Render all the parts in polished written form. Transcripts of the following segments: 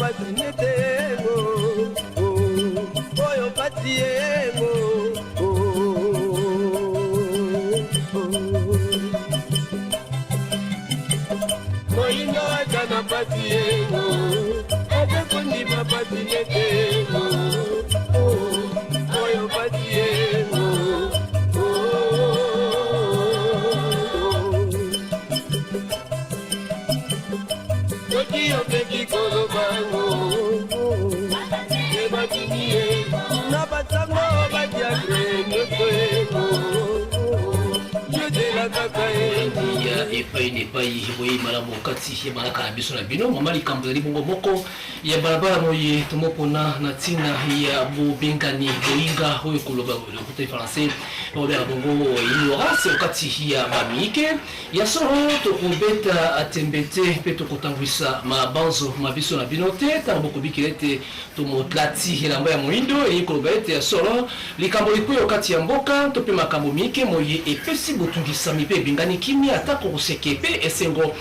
patinetemo oyo patiemo moinga wakana patiemo ekekundima patinetemo oyo patiemo Yo peki kolo bango Eba kiniye Na batango badia krenge kwego Yode la kakae Ya epai nepai Boye malamu kati ya malaka na biso na bino Mamali kambali bongo moko Ya barabara moye tumopona na tina ya bobengani Boinga hoye koloba Kote français Robert bongo ignorance Kati ya mamike Ya soro tokobeta atembete Peto kotangwisa mabanzo mabiso na binote Tango bikilete tomotlati Hilamba ya muindo E koloba ete ya soro Likambo likuyo kati ya mboka Tope makambo mike moye epesi botungisa mipe bingani kimi atako kusekepe esengo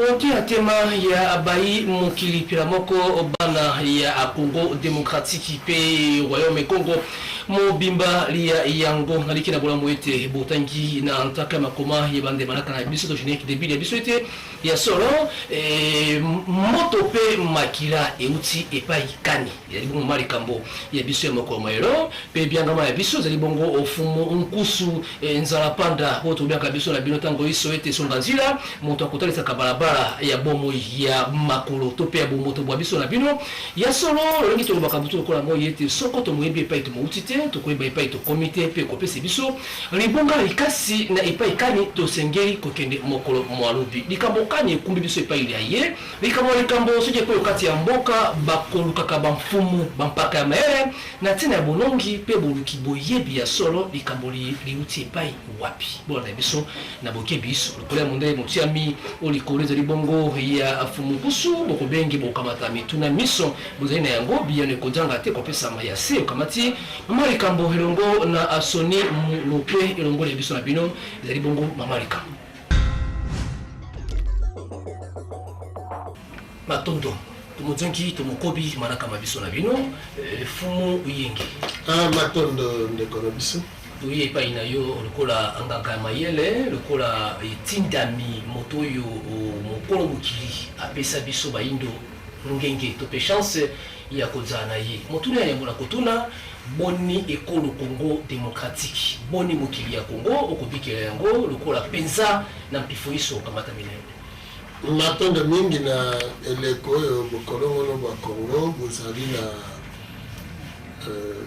Onti atema ya abayi mokili piramoko Bana ya Congo Démocratique pe Royaume Congo Mobimba liya yango Naliki na bola moete botangi na antaka makoma Yebande manaka na biso to générique début ya biso ete Ya solo motope makila euti epai kani Ya bongo mali kambo ya biso ya moko maero Pe biangama ya biso zali bongo ofumo nkusu nzala panda Woto bianga biso na bino tango iso ete songanzila Moto akotalisa kabalabara ya bomo ya makolo Tope ya bomo to biso na bino Ya solo longi to bakabuto ko la moye ete soko to moyebi epai to moutite to koyeba epai to komite pe kopese biso libonga likasi na epai kani to sengeli kokende mokolo mwalobi likambo kani kumbi biso epai ya ye likambo soje ko kati ya mboka bakoluka ka bamfumu bampaka ya maere na tina ya bonongi pe boluki boyebi ya solo likambo liuti epai wapi bona biso na boke biso lokola monde motiami olikoleza libongo ya fumu kusu bokobengi bokamata mituna miso bozali na yango biyane kodanga te kopesa maya se kamati mama likambo elongo na asoni lope elongo le biso na bino ezali bongo mama likambo matondo tumuzengi tumukobi manaka mabiso na bino fumu uyenge matondo ndeko na biso tuye epai na yo lokola angaka mayele lokola etindami moto oyo mokolo mokili apesa biso baindo ngenge tope chance ya kozala na ye motuna ya yango na kotuna boni ekolo Congo Démocratique boni mokili ya Congo okobikela yango lokola penza na mpifo iso kamata minene matondo mingi na eleko oyo bokolongono bwa Congo bozali na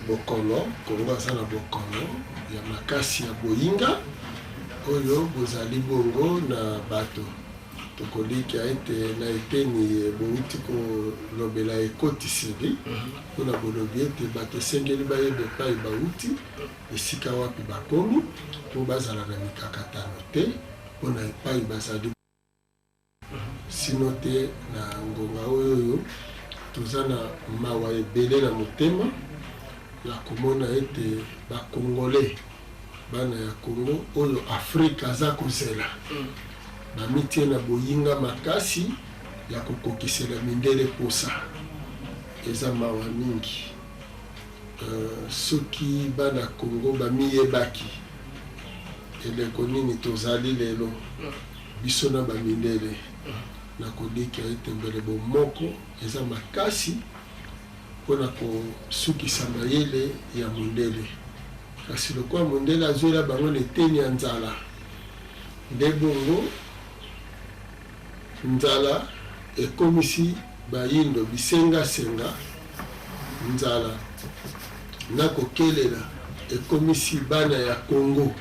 bokolo Congo aza na bokolo ya makasi ya boyinga oyo bozali bongo na bato tokolika ete na eteni bouti kolobela ekotiseli mpona bolobi ete bato esengeli bayeba epai bauti esika wapi bakomi mpo bazala na mikakatano te mpona epai bazali sino te na ngonga oyo toza na mawa ebele na motema ya komona ete bakongole bana ya Congo oyo Afrika aza kozela bamitie na boyinga makasi ya kokokisela mindele posa eza mawa mingi soki bana Congo bamiyebaki eleko nini tozali lelo biso na bamindele na kodika ete mbele bomoko eza makasi mpona kosukisa mayele ya mondele kasi lokola mondele azwela bango na eteni ya nzala nde bongo nzala ekomisi bayindo bisenga-senga nzala na kokelela ekomisi bana ya Congo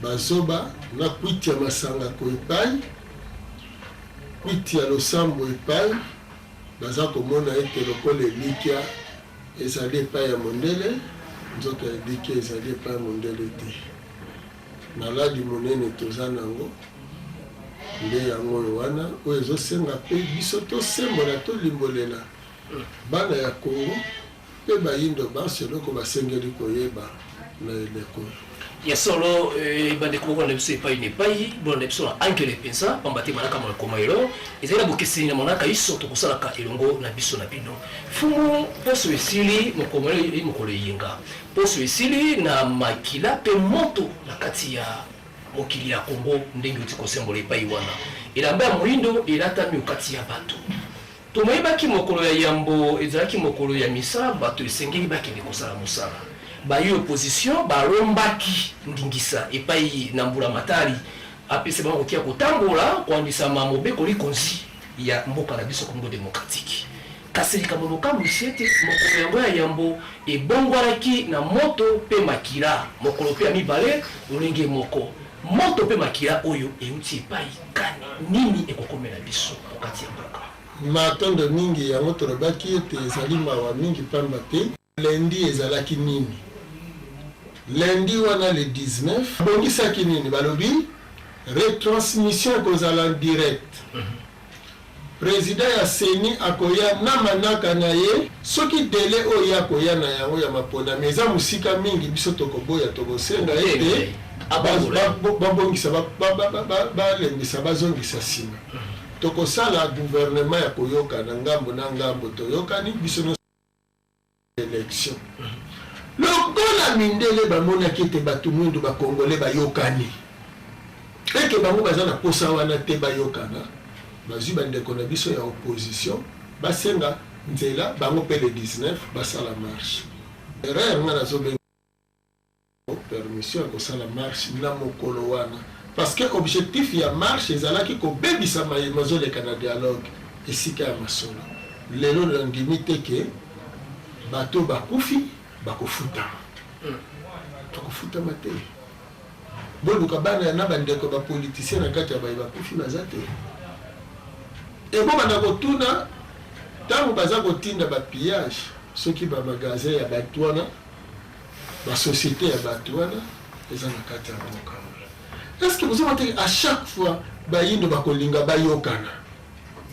bazoba na kwiti ya masanga ko epai kwiti ya losambo epai baza komona ete lokola elikya ezali epai ya mondele nzoka elikya ezali epai ya mondele te maladi monene toza nango nde yango oyo wana oyo ezosenga mpe biso tosembola tolimbolela bana ya Congo mpe bayindo banso eloko basengeli koyeba na eleko ya solo bande ko na biso epai ne pai bon na biso anke le pensa pambati manaka mo komailo ezela bokesi na monaka iso to kusalaka elongo na biso na bino fumu poso esili mo komailo imokolo yinga poso esili na makila pe moto na kati ya mokili ya Kongo ndenge uti kosembola epai wana elamba ya moindo elatami okati ya bato tomoyebaki mokolo ya yambo ezalaki mokolo ya misa bato esengeli bakende kosala mosala bayi opposition barombaki ndingisa epai na mbula matari apese bango kia kotambola kuandisama mobeko likonzi ya mboka na biso Congo démocratique kasi likamoloka musiete mokolo yango ya yambo ebongwanaki na moto pe makila mokolo pe ya mibale olenge moko moto pe makila oyo euti epai kani nini ekokomela biso okati ya mboka matondo mingi yango tolobaki ete ezali mawa mingi pamba te lendi ezalaki nini lundi wana le 19 bongisaki nini balobi retransmission kozala direct président ya seni akoya na manaka na ye soki dele oyo akoya na yango ya mapona mais eza musika mingi biso tokoboya tokosenga ete babongisa balembisa bazongisa nsima tokosala gouvernement ya koyoka na ngambo toyokani biso no élection lokola mindele bamonaki ete bato mwindu bakongole bayokani eke bango baza na posa wana te bayokana bazwi bandeko na biso ya opposition basenga nzela bango mpe le 19 basala marche erreur nga nazobenga permission ya kosala marche na mokolo wana parce que objectif ya marche ezalaki kobebisa mazoleka na dialogue esika ya masolo lelo nandimi te ke bato bakufi bakofutama tokofutama te boluka bana na bandeko bapoliticien na kati ya baye bakufi baza te ebo bana kotuna ntango baza kotinda bapillage soki bamagasin ya bato wana basociété ya bato wana eza na kati ya mboka est-ce que vous avez à chaque fois bayindo bakolinga bayokana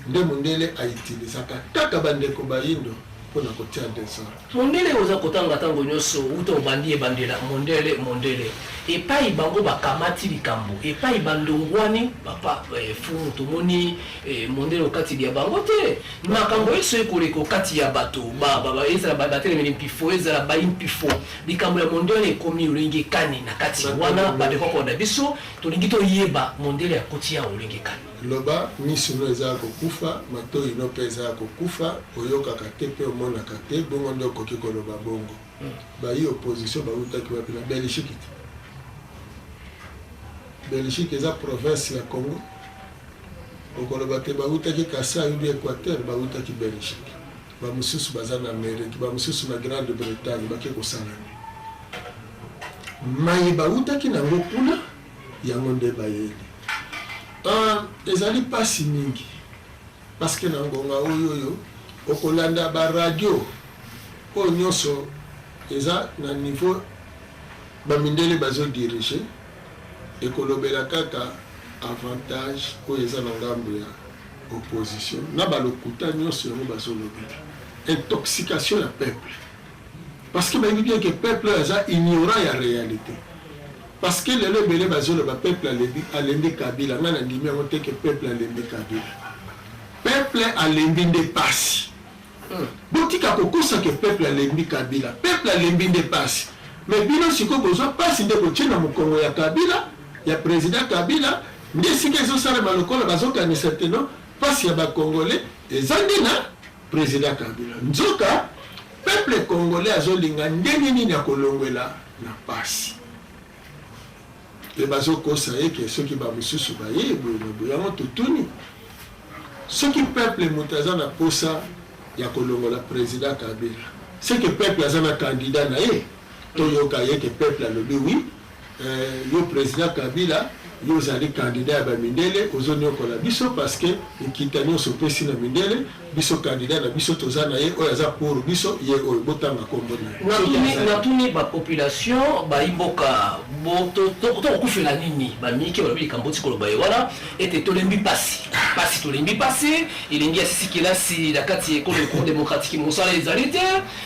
nde mondele aitilisaka kaka bandeko bayindo mpona kotia desordre mondele oza kotanga ntango nyonso uta obandi ebandela mondele epai bango bakamati likambo epai bandongwani papa fumu tomoni mondele okati ya bango te makambo eso ekoleka okati ya bato ezala batelemeli mpifo ezala bayi mpifo likambo ya mondele ekomi olenge kani na kati wana bandeko na biso tolingi toyeba mondele akoti ya olenge kani loba miso no eza kokufa matoi no mpe eza kokufa oyokaka te mpe omonaka te bongo nde okoki koloba bongo bayi opposition bautaki wapi na Belgique te Belgique eza province ya Congo okoloba te bautaki Kasai ou Équateur bautaki Belgique bamosusu baza na Amérique bamosusu na Grande-Bretagne bake kosalani maye bautaki nango kuna yango nde bayeli ezali pasi mingi parce que na ngonga oyo okolanda baradio oyo nyonso eza na niveau bamindele bazodirige ekolobela kaka avantage oyo eza na ngambo ya opposition na balokuta nyonso yango bazolobela intoxication ya peuple parce que bayebi bien que peuple eza ignorant ya réalité parce que lelo ebele bazoloba peuple alembi Kabila nga na ndimi yango te ke peuple alembi Kabila peuple alembi nde pasi botika kokosa ke peuple alembi Kabila peuple alembi nde pasi mais bino sikoyo bozwa pasi nde kotie na mokongo ya Kabila ya président Kabila nde esika ezosalema lokola bazokanisa te no pasi ya bakongolais eza nde na président Kabila nzoka peuple congolais azolinga ndenge nini ya kolongwela na pasi et bazokosa eke soki bamosusu baye boye yango totuni soki peuple moto aza na posa ya kolongola président Kabila c'est que peuple aza na candidat na ye toyoka ye ke peuple alobi oui yo président Kabila Vous allez candidat à Mindele, aux oignons qu'on a biso parce que les Kitaniens sont pressés dans Mindele, biso candidat à biso Tozanaye, Oyaza pour biso, yé au Botama Komboni. Natuni ba population, ba imboka, boto, kufi la nini, ba miki, ba bili kamboti kolo ba yewala, et tolembi passi. Passi tolembi passi, il y a sisi qui là, si la kati école de cours démocratique, monsala les alités,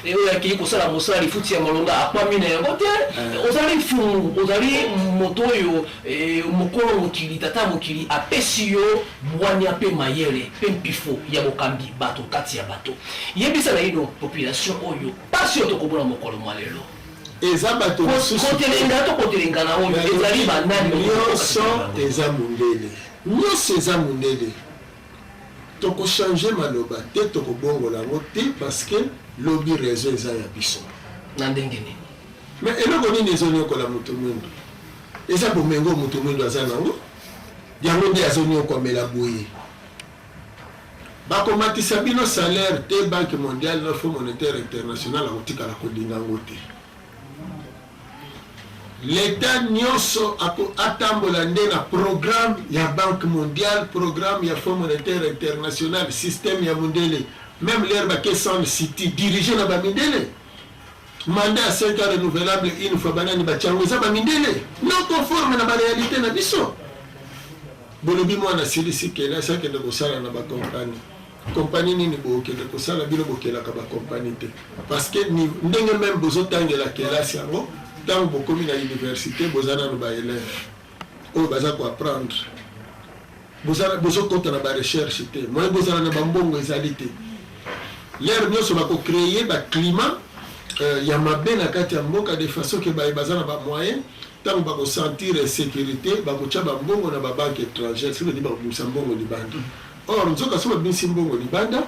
et oya qui kosala monsala les foutis à Malonga, à quoi mine à côté, aux allez fou, aux allez motoyo, et mokolo mokili, tata mokili, a pesio, boani a pe mayele, pempifo, yabokambi, bato, kati ya bato. Yebisa na ino population oyo, pasio to kobona mokolo malelo. Eza bato kotelenga to kotelenga oyo, ezali banani nyonso eza mundele. Nyonso eza mundele. Toko changer maloba te toko bongo lango te parce que lobi réseau eza ya biso. Na ndenge nini? Mais eloko nini ezonyokola moto mwendo? Eza bomengo moto mwendo aza nango? Yango nde azonyokomela boye. Bakomatisa bino salaire te Banque mondiale na Fonds monétaire international akotikala kodinga ngo te. L'État nyonso atambola nde na programme ya Banque mondiale, programme ya Fonds monétaire international, système ya Mundele, même l'air baké sans city dirigé na Bamindele. Mandat à 5 ans renouvelable une fois banani bachango za Bamindele. Non conforme na ba réalité na biso. Bolobi mwana silisi kela sa kende kosala na ba compagnie. Compagnie nini bokende kosala bino bokela ka ba compagnie te. Parce que ni ndenge même bozo tangela kela siango. Tant que vous à l'université, vous avez des élèves. Vous avez apprendre. Vous avez des recherches. Moi, vous avez des bonbons et des l'air, nous sommes créer un climat. Il y a ma belle à de façon que vous avez des moyens. Tant que vous sentir sécurité, vous avez des bonbons dans la banque étrangère. C'est ce que vous avez bonbons au Liban. Or, nous avons des bonbons au Liban.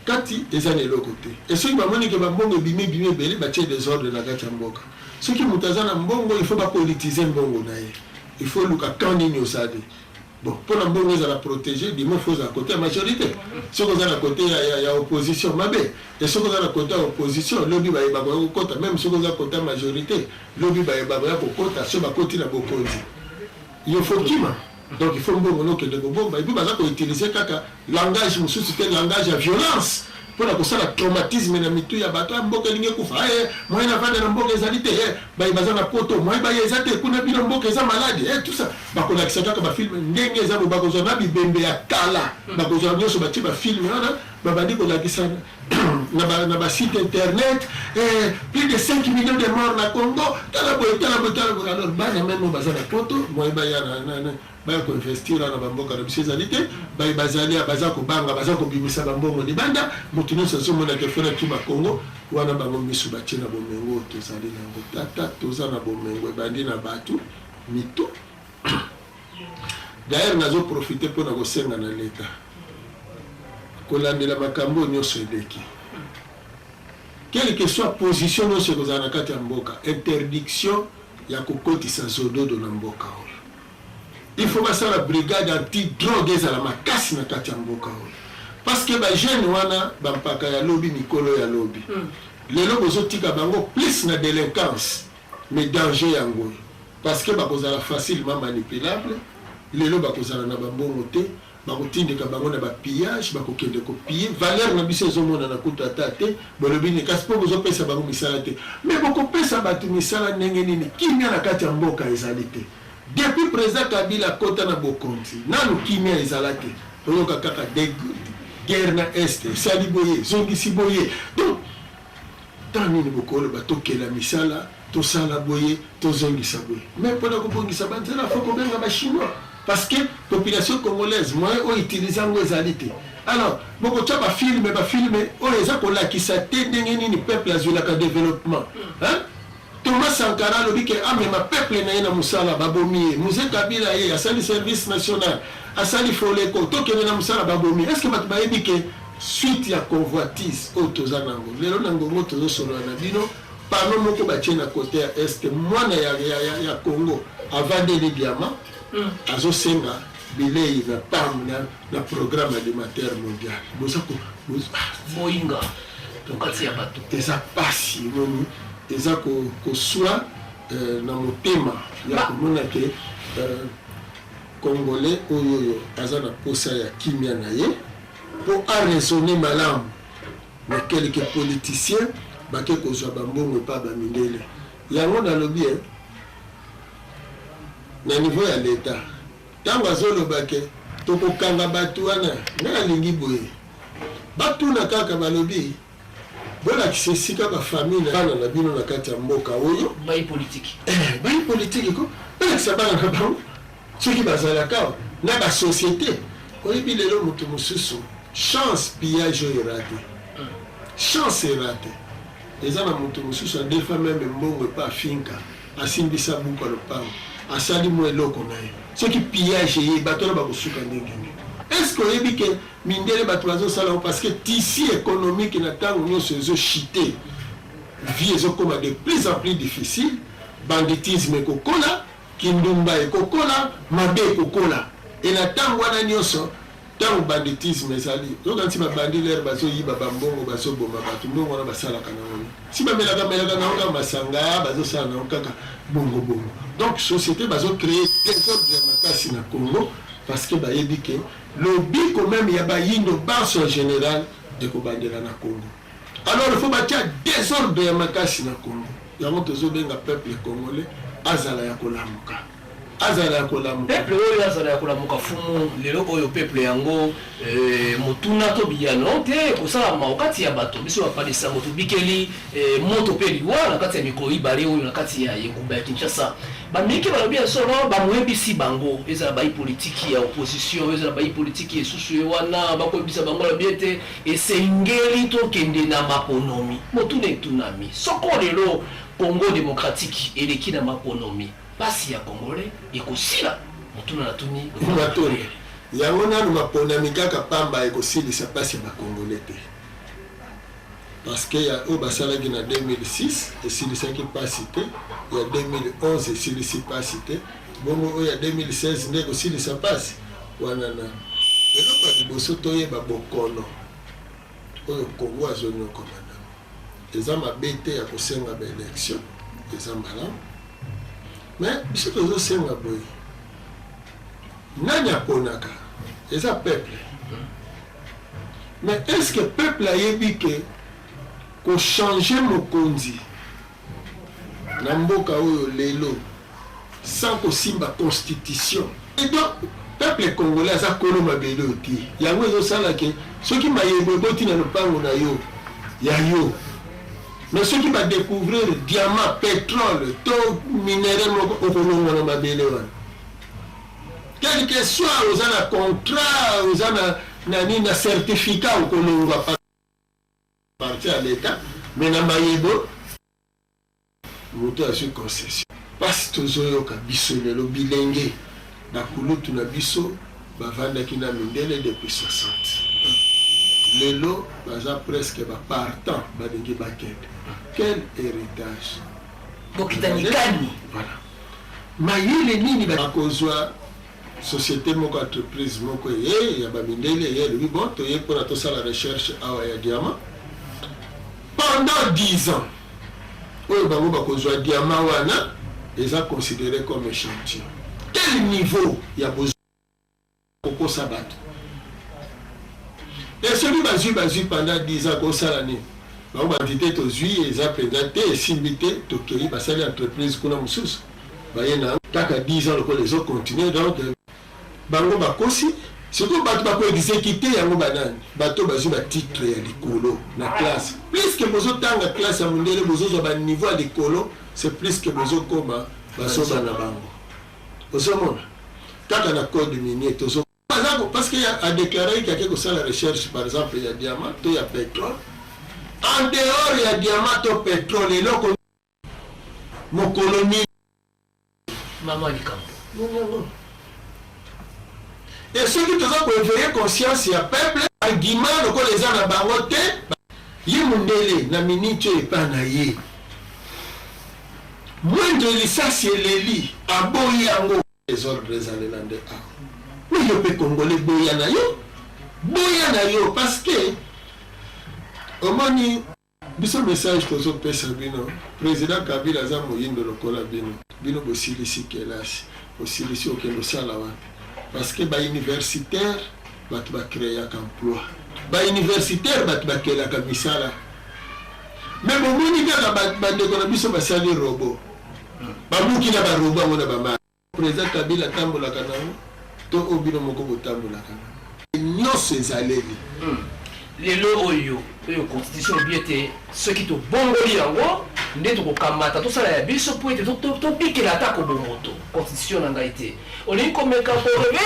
Kati, ils ont de l'autre côté. Et ceux qui m'ont dit que les bonbons sont bien, ils ont des ordres dans la Gatiamboka. Ce qui est mbongo, il faut pas politiser mbongo naïe. Il faut le candidat osade. Bon, pour la mbongo ils la protéger, il faut à côté la majorité. Ce qu'on a à côté il y a opposition mabé. Et ce qu'on a à côté opposition, lobby ba yeba ko kota même ce qu'on a à côté majorité, lobby ba yeba ko kota ce ba côté la bokonzi. Il faut kima. Donc il faut mbongo no que de bobo ba ibi ba ko utiliser kaka langage mususu que langage à violence. Pour la cosa la traumatisme na mitu ya bato mboka linge kufa moi na vanda na mboka ezalité ba ibaza na poto moi ba yezate kuna bino mboka eza malade tout ça ba ko lakisa ka ba film ndenge eza ba ko zona bibembe ya kala ba ko zona nyoso ba tiba film wana ba bandi ko lakisa na ba site internet plus de 5 millions de morts na Congo tala boy alors bana même ba za na poto moi ba ya na ba ko investir na bamboka na biso ezalité ba bazali baza ko banga baza ko bimisa bambongo libanda mutuno soso mona ke fona ki ba Congo wana bango misu ba tina bomengo to zali na ngo tata to za na bomengo bandi na batu mito d'ailleurs nazo profiter pour na ko senga na leta ko landela makambo nyonso edeki quelle que soit position nyonso ko za na kati ya mboka interdiction ya kokotisa zododo na mboka. Il faut passer la brigade anti-drogue à la makasi na kati ya mboka. Parce que les jeunes wana bampaka ya lobby mikolo ya lobby. Lelo bozotika bango plus na délinquance mais danger yango. Parce que bakozala facilement manipulable. Lelo bakozala na bambongo te, bakotindika bango na ba pillage, bakokende ko piller. Valeur na biso ezomona na kuta tate, bolobi ni kasi po bozopesa bango misala te. Mais bokopesa batu misala ndenge nini kimia na kati ya mboka ezalite. Depuis président Kabila kota na bokonzi nanu kimia ezalate oyoka kaka de guerre na est sali boye zongisi boye donc tant nini bokolo batokela misala to sala boye to zongisa boye mais pona ko bongisa banzela faut ko benga ba chinois parce que population congolaise moi o utiliser ngo ezalite alors boko taba filme o eza ko lakisa te ndenge nini peuple azula ka développement hein. Thomas Sankara lobi ke amema peuple na yena musala babomi Mzee Kabila ye asali service national asali foleko tokene na musala babomi est-ce que batu bayebi ke suite ya convoitise otoza nango lelo nango moto zo solo na bino pano moko batie na côté ya est mwana ya Congo avande les diamants azo senga bilei na pam na programme alimentaire mondial bozako boinga tokati ya bato eza pasi noni eza ko soit na motema ya komona ke Congolais oyo aza na posa ya kimia na ye pour raisonner malamu mais quelques politiciens bake kozwa bambongo pa bamindele yango nalobi na niveau ya l'État ntango azolobake tokokanga bato wana nga alingi boye batuna kaka balobi bolakisa esika bafamille bana na bino na kati ya mboka oyo bayi politiki ko balakisa bana na bango soki bazalaka na basociété oyebi lelo moto mosusu chance pillage oyo erate chance erate eza na moto mosusu adefa meme mbongo epa afinka asimbisa buku ya lopango asali mo eloko na ye soki pillage eye bato wana bakosuka ndenge nini est-ce que oyebi ke mindele bato bazosala parce que tisi économique na ntango nyonso ezochite vie ezokoma de plus en plus difficile banditisme ekokola kindumba ekokola mabe ekokola e na ntango wana nyonso ntango banditisme ezali okanisi babandi lere bazoyiba bambongo bazoboma bato mbongo wana basalaka nango si melaka nango kaka masanga bazosala nango kaka bongo donc société bazocréer désordre ya makasi na Congo parce que bayebi ke lobi quand même ya bayindo baso en général ekobandela na Congo alors il faut batia désordre ya makasi na Congo yango tozobenga peuple congolais azala ya kolamuka peuple oyo azala ya kolamuka fumu lelo oyo peuple yango motuna to biyano te kosala maokati ya bato biso bapalisa moto bikeli moto pe liwa na kati ya mikolo ibale oyo na kati ya engumba ya Kinshasa bamiki balobi ya solo bamoyebisi bango ezala bayi politiki ya opposition ezala bayi politiki esusu wana bakoyebisa bango lobi ete esengeli tokende na maponomi motuna etunami soko lelo Congo démocratique eleki na maponomi pasi ya Congolais ekosila motuna na tuni matoni yango nanu maponami kaka pamba ekosilisa pasi ya Congolais te parce que ya oyo basalaki na 2006 esilisaki pasi te ya 2011 esilisi pasi te bongo oyo ya 2016 nde ekosilisa pasi wana na eloko ya liboso toyeba bokono oyo Congo azonyokoma nango eza mabe te ya kosenga baélection eza malamu mais biso tozosenga boye nani aponaka eza peuple mais est-ce que peuple ayebi ke kochange mokonzi na mboka oyo lelo sans kosimba constitution et donc peuple congolais aza kolo mabele oti yango ezosala ke soki mayebo eboti na lopango na yo ya yo mais ceux qui va découvrir diamant, pétrole, tout minerai okolongo na mabele wana. Quel que soit aux ana contrat, aux ana na certificat okolongo partir à l'état, mais na mayebo moto a su concession. Parce que tozoyoka biso lelo bilenge bakulutu na biso bavandaki na mindele depuis 60. Lelo baza presque partant balingi bakende. Quel héritage bokitanikani voilà mayele nini bakozwa société moko entreprise moko ye ya bamindele ye lui bon toye pour la recherche awa ya diamant pendant 10 ans oyo bango bakozwa diamant wana eza considéré comme échantillon quel niveau ya besoin kokosa bato et celui bazui pendant 10 ans kosala nini bango bandité tozwi eza présenté esimbi te tokei basali entreprise kuna mosusu baye na kaka 10 ans lokola ezocontinue donc bango bakosi surtout bato bakoexécute yango banani bato bazwi batitre ya likolo na classe plus que bozotanga classe ya mondele bozozwa baniveau ya likolo c'est plus que bozokoma basoba na bango ozomona kaka na code minier tozo parce qu'il a déclaré qu'il y a quelque chose à la recherche par exemple il y a diamant il y a pétrole en dehors il y a diamant au pétrole et là mon colonie maman du camp non et ceux qui ont éveillé conscience il y a peuple argument donc les gens na bangote yimundele na minute et pas na ye moindre licence eleli aboyi yango les ordres des alelande a mais yo pe congolais boya na yo parce que omoni biso message tozo pesa bino président Kabila za moyindo lokola bino bosilisi kelasi bosilisi okendo sala wapi parce que ba universitaire bato ba créer emploi ba universitaire bato ba créer ka misala mais bon moni kaka ba ndeko na biso basali robot ba muki na ba robot ngona ba ma président Kabila tambola kana to obino moko botambola kana nyonso ezaleli lelo oyo constitution biete ceux qui te bongoli yango nde tokokamata tosala ya biso po ete tobikela atako bomoto constitution na ngai te olingi komeka koreve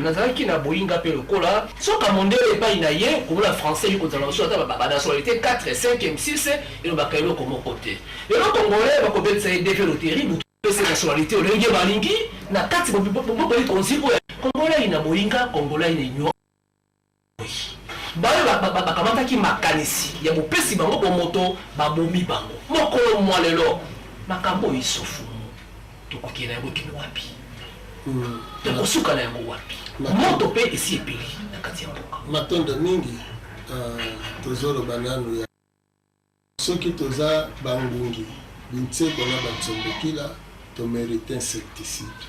nazalaki na boyinga mpe lokola soka mondele epai na ye komona français yi kozala mosu ata banationalité 4 5 6 elobaka eloko moko te lelo congolais bakobetisa ye defe loterie butu pese nationalité olingi balingi na kati boboli konsi oyo congolais ina boyinga congolais ina nyo bayo bakamataki makanisi ya bopesi bango bomoto babomi bango mokolo mwa lelo makambo isofumu tokokena yango kino wapi tokosuka na yango wapi moto mpe esi epeli na kati ya mboka matondo mingi tozoloba nanu ya soki toza bangungi bintseko na batsombokila tomerite insecticide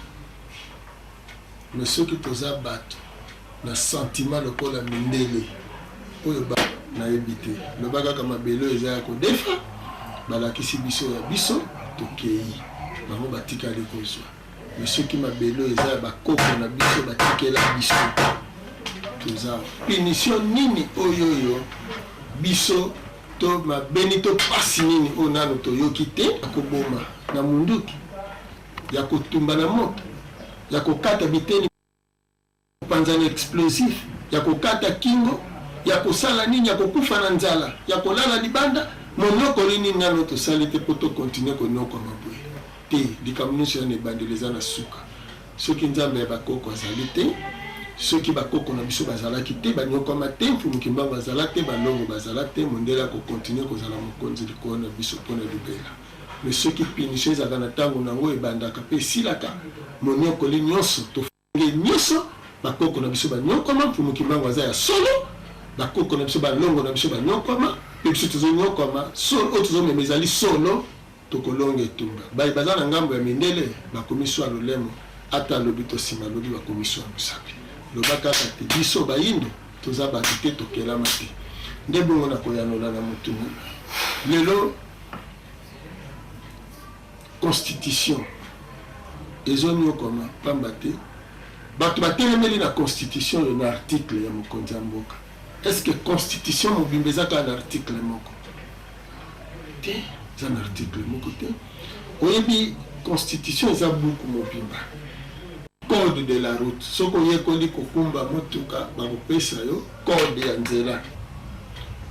mais soki toza bato na sentiment lokola mindele oyo ba nayebi te loba kaka mabelo eza ya kodefa balakisi biso ya biso tokei bango batikali kozwa mais soki mabelo eza ya bakoko na biso batikela biso toza punition nini oyo biso to mabeni to pasi nini oyo nano toyoki te ya koboma na munduki ya kotumba na moto ya kokata biteni panzani explosif ya kokata kingo ya kosala nini ya kokufa na nzala ya kolala libanda monoko nini nano tosali te po tokontinue konoko maboye te likambo nyonso ya ebandeleza na suka soki nzambe ya bakoko azali te soki bakoko na biso bazalaki te banyokama te mfumuki mbango bazala te balongo bazala te mondele ya kokontinue kozala mokonzi likolo na biso mpona libela mais soki punition ezalaka na ntango nango ebandaka mpe esilaka monyokoli nyonso tofunge nyonso bakoko na biso banyokama mfumuki mbango aza ya solo bakoko na biso balongo na biso banyokama mpe biso tozonyokama solo oyo tozomema ezali solo tokolonga etumba baza na ngambo ya mindele bakomiswa lolemo ata alobi tosima alobi bakomiswa mosapi loba kaka te biso bayindo toza bato te tokelama te nde bongo na koyanola na motungu lelo constitution ezonyokama pamba te bato batelemeli na constitution oyo na article ya mokonzi ya mboka est-ce que constitution mobimba ezaka na article moko te eza na article moko te oyebi constitution eza buku mobimba code de la route soki oyekoli kokumba motuka bakopesa yo code ya nzela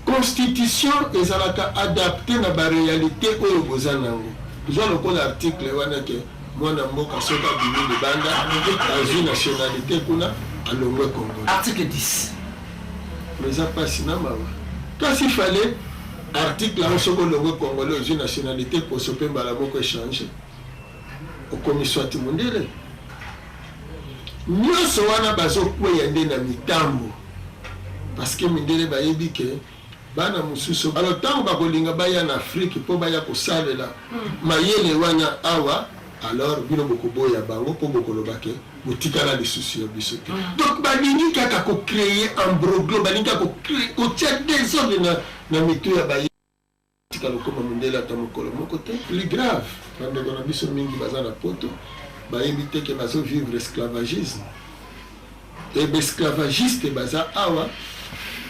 constitution ezalaka adapte na barealité oyo boza nango ozwa lokola article wana ke mwana mboka soki abimi libanda azwi nationalité kuna alongwe Congo article 10 mais eza mpasi na mawa kasi fale article yango soki olongwe congolais ozwi nationalité poso mpe mbala moko échange okomiswa ti mondele nyonso wana bazokweya nde na mitambo parce que mindele bayebi ke bana mosusu alo ntango bakolinga baya na afrique mpo baya kosalela mayele wana awa alors bino bokoboya bango mpo bokoloba ke botikala lisusu ya biso te donc balingi kaka kocreye ambroglo balingi kaka kotia désordre na mitu ya baye tika lokoma mondele ata mokolo moko te plus grave bandeko na biso mingi baza na poto bayebi te ke bazovivre esclavagisme e baesclavagiste baza awa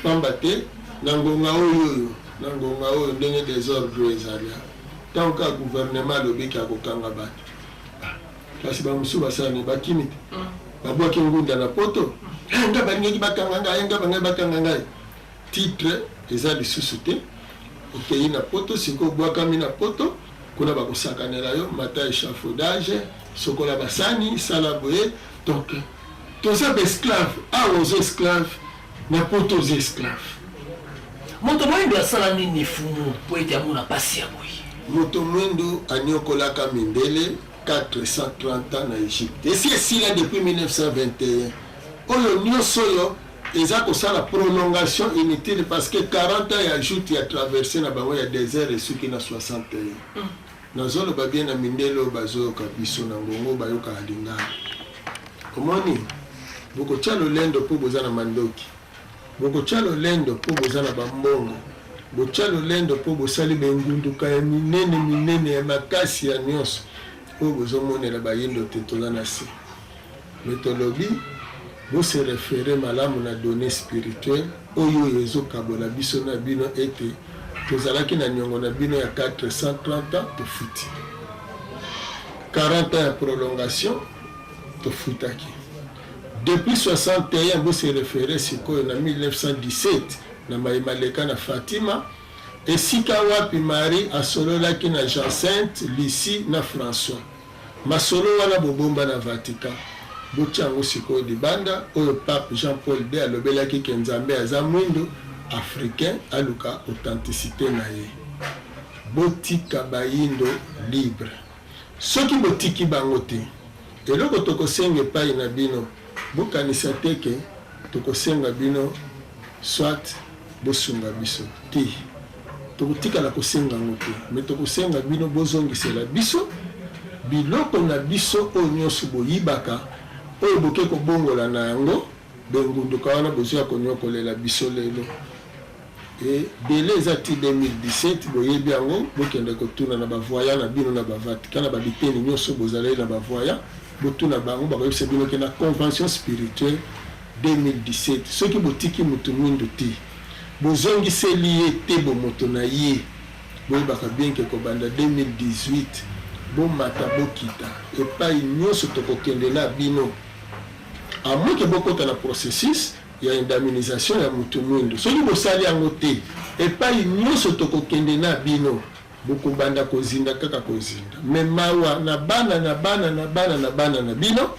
pamba te na ngonga oyo ndenge désordre ezali ntango kaka gouvernement alobiki akokanga bato kasi bamosusu basala bakimi te babwaki ngunda na poto nga balingaki bakanga ngai nga bangai bakanga ngai titre eza lisusu te okei na poto sikoyo obwakami na poto kuna bakosakanela yo mata échafaudage sokola basani sala boye donc toza baesclave awa oza esclave na poto oza esclave moto mwendo asala nini fumu po ete amona pasi ya boye moto mwendo anyokolaka mindele 430 ans na Égypte esi esila depuis 1921 oyo nyonso oyo eza kosala prolongation inutile parce que 40 ans ya ajoute ya traversé na bango ya désert esuki na 61 nazoloba bien na mindele oyo bazoyoka biso na ngongo bayokaka lingala omoni bokotia lolendo mpo boza na mandoki, bokotia lolendo mpo boza na bambongo, botia lolendo mpo bosali bengunduka ya minene ya makasi ya nyonso oyo bozomonela bayindo te toza na se. Me tolobi bose refere malamu na données spirituelles oyo ezokabola biso na bino ete tozalaki na niongo na bino ya 430 ans tofuti, 40 ans ya prolongation tofutaki. Depuis 61 bose refere sikoyo na 1917 na Maïmaleka na Fatima esika wapi Marie asololaki na Jacinthe, Lucie na François. Masolo wana bobomba na Vatican. Botiango sikoyo libanda oyo Pape Jean-Paul II alobelaki ke Nzambe aza mwindo africain aluka authenticité na ye. Botika bayindo libre. Soki botiki bango te, eloko tokosenga epai na bino bokanisa te ke tokosenga bino soit bosunga biso te, tokotikala kosenga ngo te, me tokosenga bino bozongisela biso biloko na biso oyo nyonso boyibaka oyo boke kobongola na yango bengunduka wana bozwa konyokolela biso lelo. E dele eza ti 2017 boyebi yango bokende kotuna na bavoya na bino na bavatika na babiteni nyonso bozaleli na bavoya botuna bango bakoyebisa bino ke na convention spirituelle 2017 soki botiki mutu mwindo te bozongiseli ye te bomoto na ye boyebaka bien ke kobanda 2018 bomata bokita epai nyonso tokokende na bino amoke bokota na processus ya indemnisation ya mutu mwindo. Soki bosali yango te epai nyonso tokokende na bino bokobanda kozinda kaka kozinda me mawa na bana na bino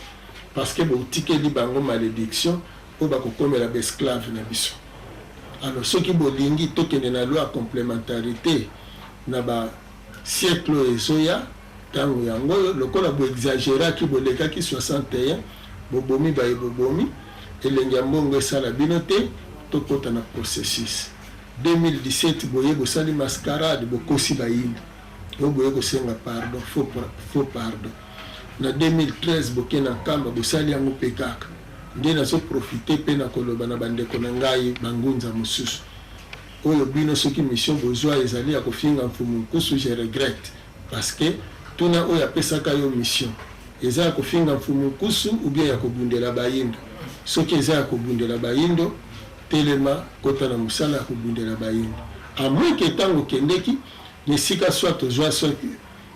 parce que botikeli bango malédiction oyo bakokomela baesclave na biso. Alors soki bolingi tokende na loi complémentarité na basiècle ezoya ntango yango lokola boexagéraki bolekaki 61 bobomi baye bobomi elenge ya mbongo esala bino te tokota na processus 2017 boye bosali mascarade bokosi bayindi oyo boye kosenga pardon faux pardon. Na 2013 boke na nkamba bosali yango mpe kaka nde nazoprofite mpe na koloba na bandeko na ngai bangunza mosusu oyo bino soki mission bozwa ezali ya kofinga mfumu nkusu je regrette parce que tuna oyo apesaka yo mission eza ya kofinga mfumu nkusu ou bien ya kobundela bayindo. Soki eza ya kobundela bayindo telema kota na mosala ya kobundela bayindo amweke ntango kendeki nesika soit ozwa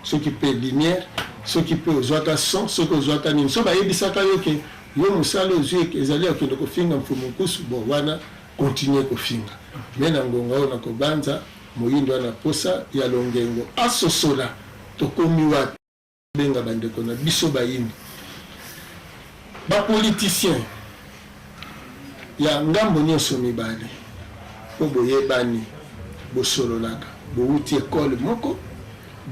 soki mpe lumière soki mpe ozwaka son soki ozwaka nini so bayebisaka yo ke yo mosala ozwi ezali ya kokende kofinga mfumu nkusu bon wana continue kofinga me na ngonga oyo na kobanza moyindo wana posa ya longengo asosola tokomi wapi benga bandeko na biso bayindi bapoliticien ya ngambo nyonso mibale po boyebani bosololaka bowuti ekole moko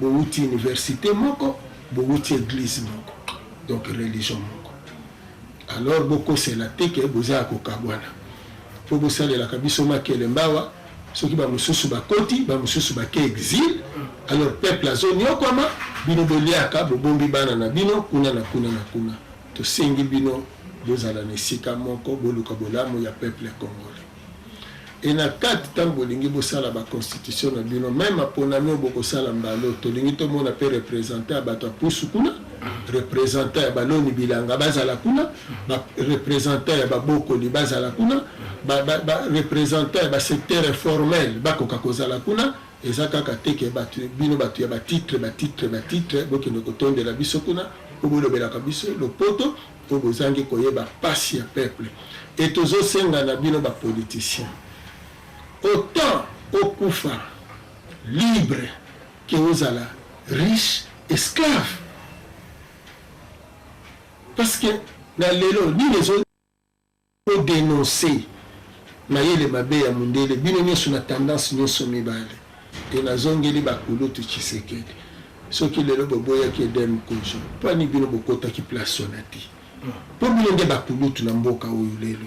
bowuti université moko bowuti église moko donc religion moko. Alors bokosela te ke bozala kokabwana po bosalelaka biso makele mbawa soki bamosusu bakoti bamosusu bake exil. Alors peuple azoniokwama bino boliaka bobombi bana na bino kuna na kuna na kuna tosengi bino bozala na esika moko boluka bolamu ya peuple congolais. Et na kati ntango bolingi bosala baconstitution na bino même aponami oyo bokosala mbalo tolingi tomona mpe représente ya bato ya pusu kuna représente ya baloni bilanga bazala kuna représente ya babokoli bazala kuna représente ya basecteur informel bakoka kozala kuna eza kaka teke bino bato ya batitre bokende kotondela biso kuna po bolobelaka biso lopoto po bozangi koyeba pasi ya peuple. Et tozosenga na bino bapoliticien autant okufa libre que ozala riche esclave parce que na lelo ni les autres dénoncer mayele mabe ya mundele bino nyonso na tendance nyonso mibale e nazongeli bakulutu Tshisekedi soki lelo boboyaki Edem Kojo po ani bino bokotaki place wana te po bino nde bakulutu na mboka oyo lelo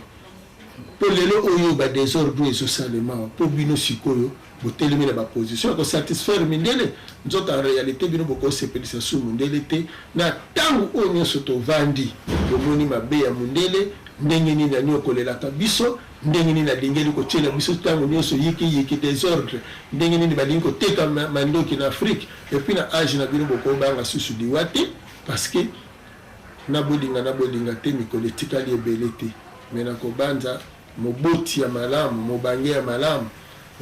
po lelo oyo badésordre ezosalema po bino sikoyo botelemi na baposition ya kosatisfaire mindele nzoka en réalité bino bokosepelisa su mundele te na ntango oyo nyonso tovandi bomoni mabe ya mundele ndenge nini ani okolelaka biso ndenge nini alingeli kotiela biso ntango nyonso yiki désordre ndenge nini balingi koteka mandoki na Afrique et puis na age na bino bokobanga susu liwa te parce que na bolinga te mikolo etikali ebele te me na kobanza moboti ya malamu mobange ya malamu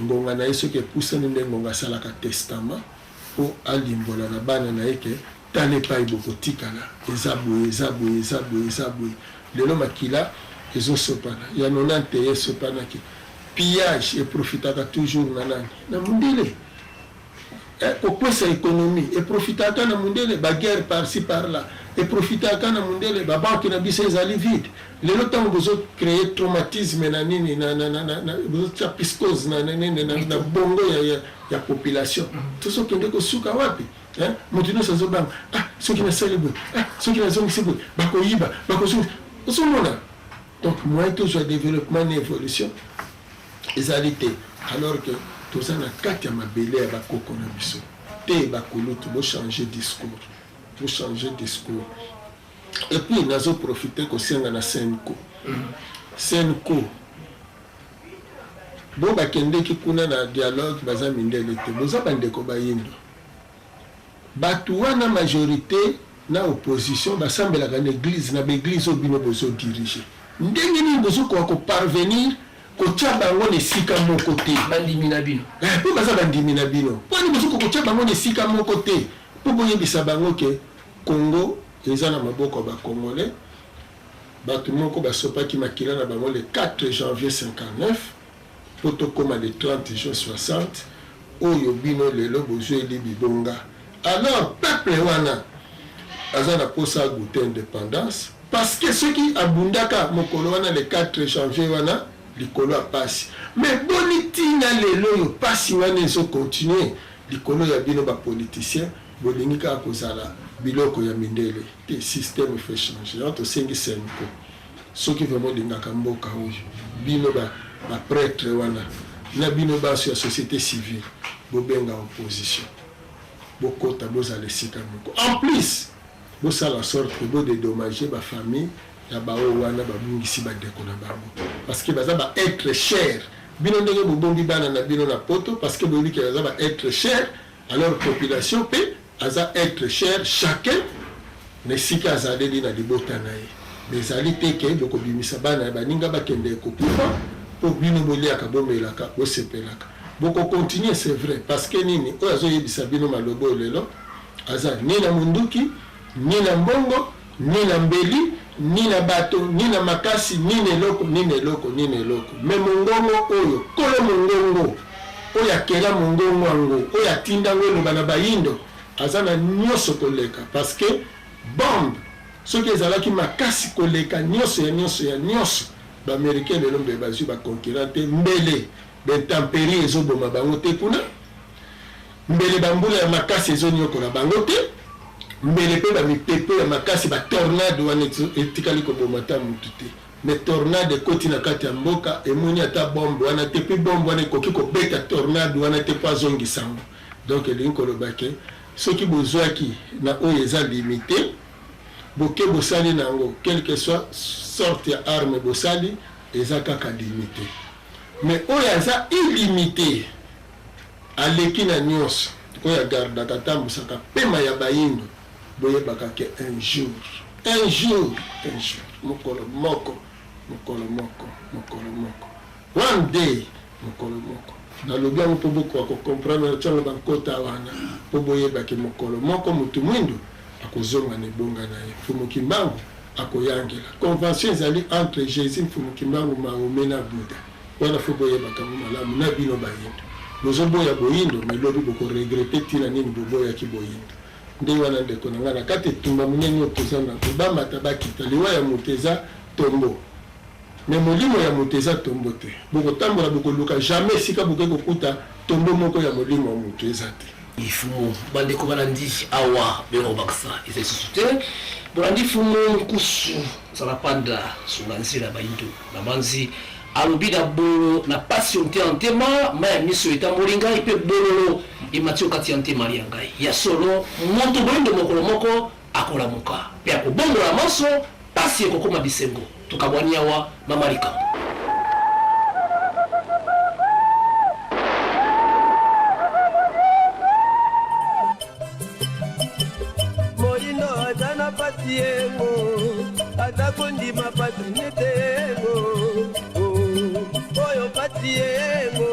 ngonga na ye soki epusani nde ngonga asalaka testament mpo alimbola na bana na ye ke tala epai bokotikala eza boye lelo makila ezosopana ya 90 esopanaki pillage eprofitaka toujours na nani na mundele kokwesa économie eprofitaka na mundele baguerre par-ci par-là eprofitaka na mundele babanke na biso ezali vide lelo ntango bozocreye traumatisme na nini bozotia piscose na bongo ya population tozokende kosuka wapi moto nyonso azobanga soki nasali boye soki nazongisi boye bakoyiba ozomona donc moyen toujours ya développement na évolution ezali te alors que toza na kati ya mabele ya bakoko na biso te bakolutu bochanger discours et puis nazoprofite kosenga na senko bo bakendeki kuna na dialogue baza mindele te boza bandeko bayindo bato wana majorité na opposition basambelaka na église na baéglise oyo bino bozodirige ndenge nini bozokoka koparvenir kotia bango na esika moko te bandimi na bino mpo baza bandimi na bino mponi bozokoka kotia bango na esika moko te mpo boyebisa bango ke Congo eza na maboko ya bakongolais bato moko basopaki makila na bango le 4 janvier 59 mpo tokóma le 30 juin 60 oyo bino lelo bozweli bibonga alors peuple wana aza na posa agoute indépendance parce que soki abundaka mokolo wana le 4 janvier wana likolo ya pasi mais boni ntina lelo oyo pasi wana ezokontinue likolo ya bino bapoliticien bolingi kaka kozala biloko ya mindele te système fait changer on tosengi senko soki vraiment olingaka mboka oyo bino baprêtre wana na bino baso ya société civile bobenga opposition bokota bozala esika moko en plus bosala sorte que bodédommager bafamille ya baoyo wana babungisi bandeko na bango parce que baza baêtre cher bino ndenge bobongi bana na bino na poto parce que boyebiki baza baêtre cher alors population mpe aza être cher chacun na esika azaleli na libota na ye mais ezali te ke bokobimisa bana ya baninga bakende kokufa mpo bino boliaka bomelaka bosepelaka bokocontinue c'est vrai parce que nini oyo azoyebisa bino maloba oyo lelo aza ni na munduki ni na mbongo ni na mbeli ni na bato ni na makasi ni na eloko me mongongo oyo kolo mongongo oyo akela mongongo yango oyo atindango eloba na bayindo aza na nyonso koleka parce que bombe soki ezalaki makasi koleka nyonso baaméricain lelo mbe bazwi baconquérant te mbele bentempérie ezoboma bango te kuna mbele bambula ya makasi ezoniokola bango te mbele mpe bamipepe ya makasi batornade wana etikali koboma ta mutu te mais tornade ekoti na kati ya mboka emoni ata bombe wana te mpe bombe wana ekoki kobeta tornade wana te mpo azongisango donc elingi koloba ke soki bozwaki na oyo eza limité boke bosali nango quelque soit sorte ya arme bosali eza kaka limité mais oyo aza illimité aleki na nyonso oyo agardaka tambusaka pema ya bayindo boyebaka ke un jour mokolo moko one day mokolo moko nalobi yango mpo bokoka kocomprendre ntango bankota wana mpo boyebaki mokolo moko motu mwindo akozonga na ebonga na ye mfumuki mbangu akoyangela convention ezali entre jésus mfumuki mbangu mahome na buda wana fo boyebaka ngo malamu na bino bayindo bozoboya boyindo melobi bokoregrete ntina nini boboyaki boyindo nde wana ndeko na ngai na kati etumba monene oyo toza na kobamata bakita liwa ya moto eza tombo me molimo ya moto eza tombo te bokotambola bokoluka jamais esika boke kokuta tombo moko ya molimo ya moto eza te ifumu bandeko balandi awa berobakisa eza lisusu te bolandi fumu nkusu zalapanda sunga nzela bayindo na banzi alobi na bolo na passion te antema maya miso etamoli ngai mpe bololo emati okati ya ntema lia ngai ya solo moto boyindo mokolo moko akolamuka mpe akobongola maso pasi ekokoma bisengo tokabwani awa mama likambo. Moino atana pasi yengo atakondima pasi netengo oyo pasi yengo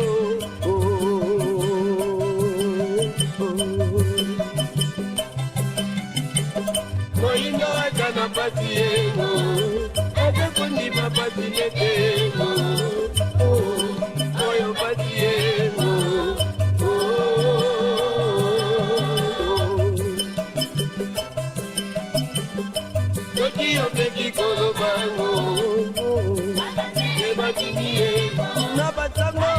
Moino atana pasi yengo atakondima pasi netengo oyo pasi yengo Yo peki kolo bango, ye matiniye, na batango.